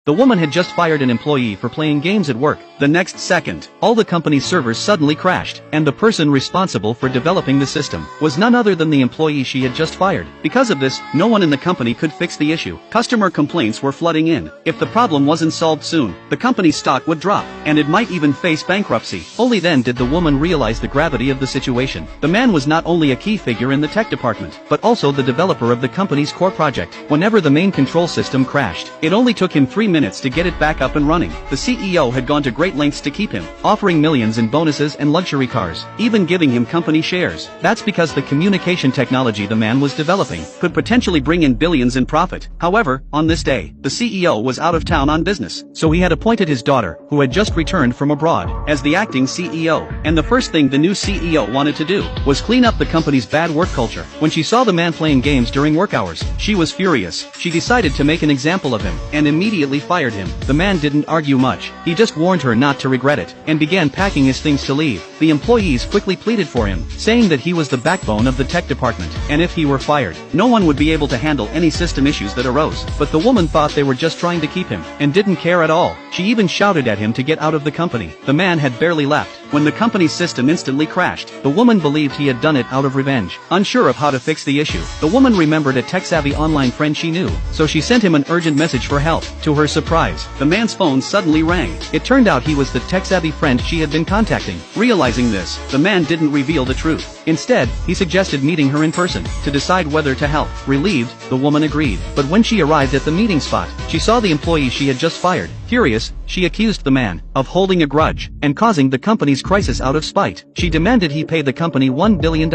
The woman had just fired an employee for playing games at work. The next second, all the company's servers suddenly crashed, and the person responsible for developing the system was none other than the employee she had just fired. Because of this, no one in the company could fix the issue. Customer complaints were flooding in. If the problem wasn't solved soon, the company's stock would drop, and it might even face bankruptcy. Only then did the woman realize the gravity of the situation. The man was not only a key figure in the tech department, but also the developer of the company's core project. Whenever the main control system crashed, it only took him 3 minutes to get it back up and running. The CEO had gone to great lengths to keep him, offering millions in bonuses and luxury cars, even giving him company shares. That's because the communication technology the man was developing could potentially bring in billions in profit. However, on this day, the CEO was out of town on business, so he had appointed his daughter, who had just returned from abroad, as the acting CEO. And the first thing the new CEO wanted to do was clean up the company's bad work culture. When she saw the man playing games during work hours, she was furious. She decided to make an example of him, and immediately fired him. The man didn't argue much. He just warned her not to regret it, and began packing his things to leave. The employees quickly pleaded for him, saying that he was the backbone of the tech department, and if he were fired, no one would be able to handle any system issues that arose. But the woman thought they were just trying to keep him, and didn't care at all. She even shouted at him to get out of the company. The man had barely left when the company's system instantly crashed. The woman believed he had done it out of revenge. Unsure of how to fix the issue, the woman remembered a tech-savvy online friend she knew, so she sent him an urgent message for help. To her surprise, the man's phone suddenly rang. It turned out he was the tech-savvy friend she had been contacting. Realizing this, the man didn't reveal the truth. Instead, he suggested meeting her in person to decide whether to help. Relieved, the woman agreed. But when she arrived at the meeting spot, she saw the employee she had just fired. Furious, she accused the man of holding a grudge and causing the company's crisis out of spite. She demanded he pay the company $1 billion,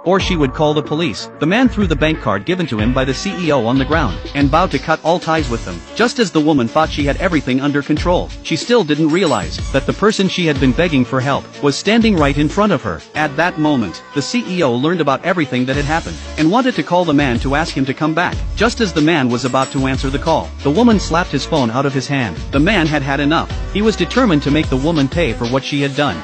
or she would call the police. The man threw the bank card given to him by the CEO on the ground, and vowed to cut all ties with them. Just as the woman thought she had everything under control, she still didn't realize that the person she had been begging for help was standing right in front of her. At that moment, the CEO learned about everything that had happened, and wanted to call the man to ask him to come back. Just as the man was about to answer the call, the woman slapped his phone out of his hand. The man had had enough. He was determined to make the woman pay for what she had done.